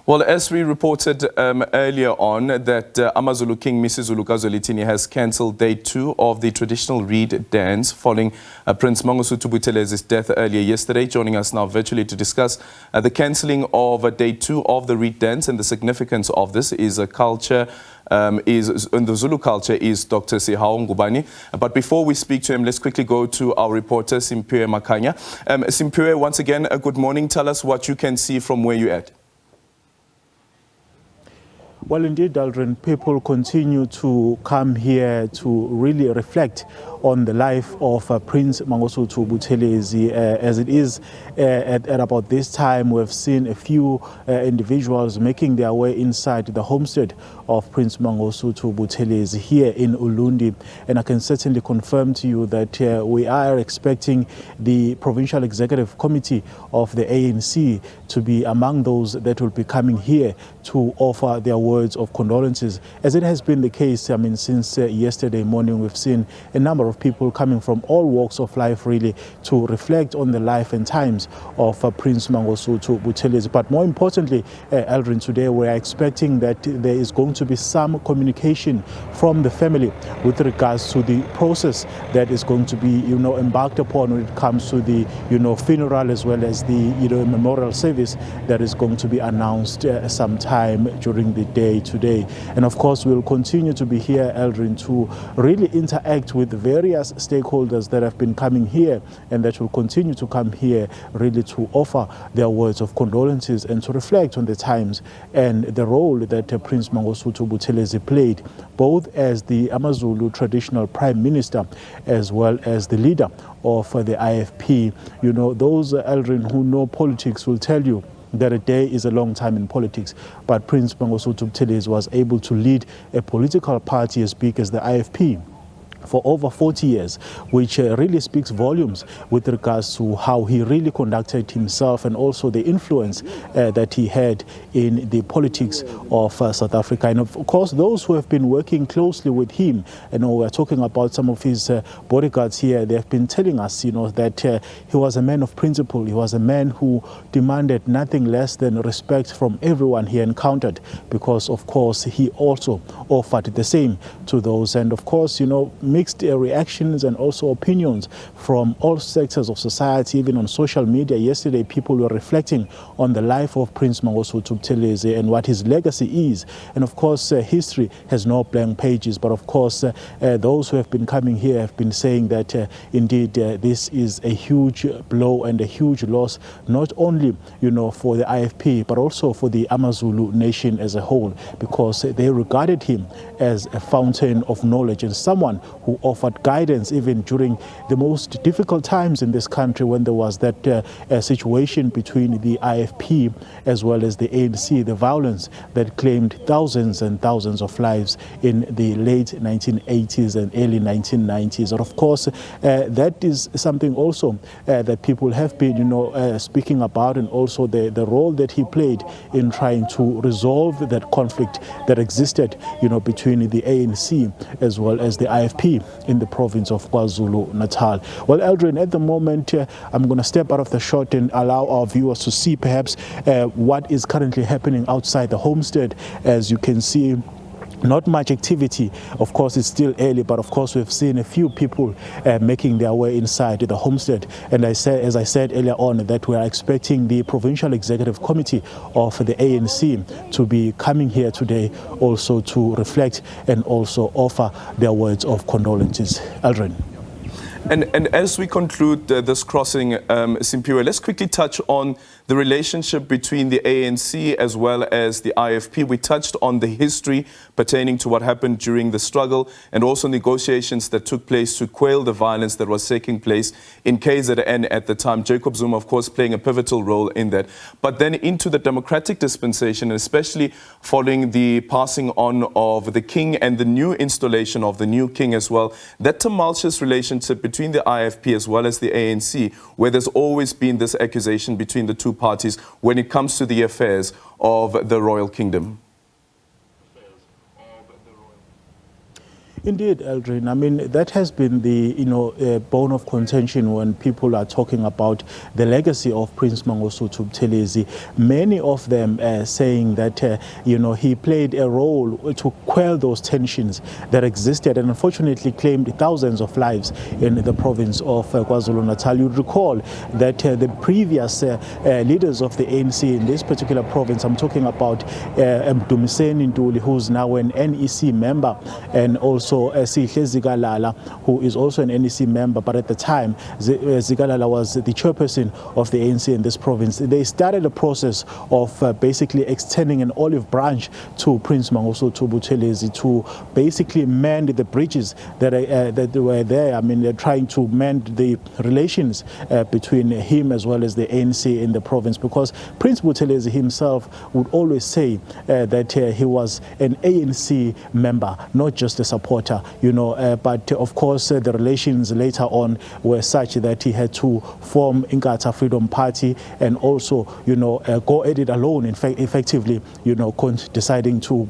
Well, as we reported earlier on, that AmaZulu King Misizulu KwaZulu-Natal has cancelled day 2 of the traditional reed dance following Prince Mangosuthu Buthelezi's death earlier yesterday. Joining us now virtually to discuss the cancelling of day 2 of the reed dance and the significance of this is a culture, in the Zulu culture, is Dr. Sihao Ngubani. But before we speak to him, let's quickly go to our reporter, Simphiwe Makhanya. Simphiwe, once again, good morning. Tell us what you can see from where you're at. Well, indeed, Aldrin, people continue to come here to really reflect on the life of Prince Mangosuthu Buthelezi. As it is at about this time, we've seen a few individuals making their way inside the homestead of Prince Mangosuthu Buthelezi here in Ulundi. And I can certainly confirm to you that we are expecting the Provincial Executive Committee of the ANC to be among those that will be coming here to offer their words of condolences. As it has been the case, I mean, since yesterday morning, we've seen a number of people coming from all walks of life really to reflect on the life and times of Prince Mangosuthu Buthelezi. But more importantly, Aldrin, today we are expecting that there is going to be some communication from the family with regards to the process that is going to be, embarked upon when it comes to the, funeral as well as the, memorial service that is going to be announced sometime during the day today. And of course, we'll continue to be here, Aldrin, to really interact with various stakeholders that have been coming here and that will continue to come here really to offer their words of condolences and to reflect on the times and the role that Prince Mangosuthu Buthelezi played, both as the AmaZulu traditional prime minister as well as the leader of the IFP. Those, Aldrin, who know politics will tell you that a day is a long time in politics, but Prince Mangosuthu Buthelezi was able to lead a political party as big as the IFP for over 40 years, which really speaks volumes with regards to how he really conducted himself and also the influence that he had in the politics of South Africa. And of course, those who have been working closely with him, we're talking about some of his bodyguards here, they have been telling us, that he was a man of principle. He was a man who demanded nothing less than respect from everyone he encountered, because of course, he also offered the same to those. And of course, mixed reactions and also opinions from all sectors of society, even on social media. Yesterday, people were reflecting on the life of Prince Mangosuthu Buthelezi and what his legacy is. And of course, history has no blank pages. But of course, those who have been coming here have been saying that indeed this is a huge blow and a huge loss, not only for the IFP, but also for the AmaZulu nation as a whole, because they regarded him as a fountain of knowledge and someone who offered guidance even during the most difficult times in this country when there was that situation between the IFP as well as the ANC, the violence that claimed thousands and thousands of lives in the late 1980s and early 1990s. And of course, that is something also that people have been speaking about, and also the role that he played in trying to resolve that conflict that existed between the ANC as well as the IFP in the province of KwaZulu-Natal. Well, Aldrin, at the moment, I'm going to step out of the shot and allow our viewers to see perhaps what is currently happening outside the homestead. As you can see, not much activity. Of course, it's still early, but of course, we've seen a few people making their way inside the homestead. And as I said earlier on, that we are expecting the Provincial Executive Committee of the ANC to be coming here today also to reflect and also offer their words of condolences. Aldrin. And as we conclude this crossing, Simphiwe, let's quickly touch on the relationship between the ANC as well as the IFP. We touched on the history pertaining to what happened during the struggle and also negotiations that took place to quell the violence that was taking place in KZN at the time. Jacob Zuma, of course, playing a pivotal role in that. But then into the democratic dispensation, and especially following the passing on of the king and the new installation of the new king as well, that tumultuous relationship between the IFP as well as the ANC, where there's always been this accusation between the two parties when it comes to the affairs of the royal kingdom. Indeed, Eldrin. I mean, that has been the bone of contention when people are talking about the legacy of Prince Mangosuthu Buthelezi. Many of them saying that he played a role to quell those tensions that existed and unfortunately claimed thousands of lives in the province of KwaZulu-Natal. You recall that the previous leaders of the ANC in this particular province, I'm talking about Mdumiseni Ntuli, who's now an NEC member, and also Sihle Zikalala, who is also an NEC member, but at the time Zikalala was the chairperson of the ANC in this province. They started a process of basically extending an olive branch to Prince Mangosuthu Buthelezi to basically mend the bridges that were there. I mean, they're trying to mend the relations between him as well as the ANC in the province, because Prince Buthelezi himself would always say that he was an ANC member, not just a supporter, but of course the relations later on were such that he had to form Inkatha Freedom Party and also go at it alone, in fact, effectively deciding to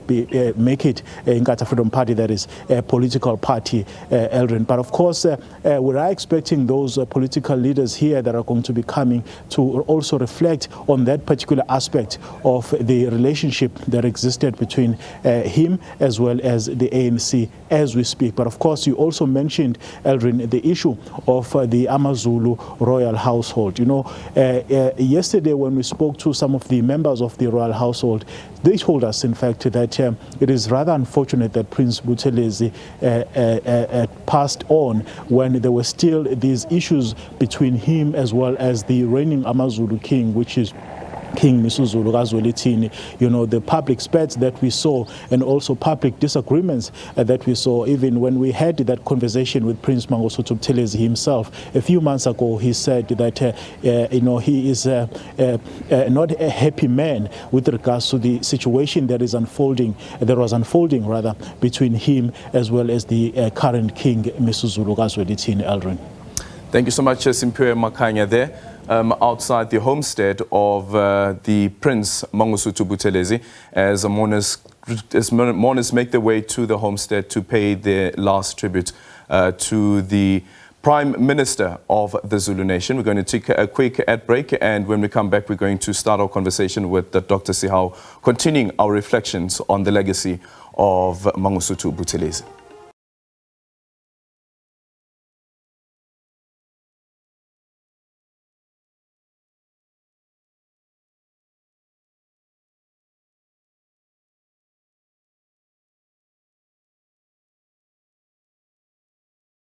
make it Inkatha Freedom Party, that is a political party, Eldrin. But of course we are expecting those political leaders here that are going to be coming to also reflect on that particular aspect of the relationship that existed between him as well as the ANC as we speak. But of course you also mentioned, Eldrin, the issue of the AmaZulu royal household. Yesterday when we spoke to some of the members of the royal household, they told us in fact that it is rather unfortunate that Prince Buthelezi passed on when there were still these issues between him as well as the reigning AmaZulu king, which is King Misuzulu KwaZulu-Natal. The public spats that we saw and also public disagreements that we saw, even when we had that conversation with Prince Mangosuthu Buthelezi himself a few months ago. He said that he is not a happy man with regards to the situation that was unfolding between him as well as the current King Misuzulu KwaZulu-Natal. Eldrin. Thank you so much, Simphiwe Makhanya there. Outside the homestead of the Prince Mangosuthu Buthelezi, as mourners make their way to the homestead to pay their last tribute to the Prime Minister of the Zulu Nation. We're going to take a quick ad break, and when we come back, we're going to start our conversation with Dr. Sihau, continuing our reflections on the legacy of Mangosuthu Buthelezi.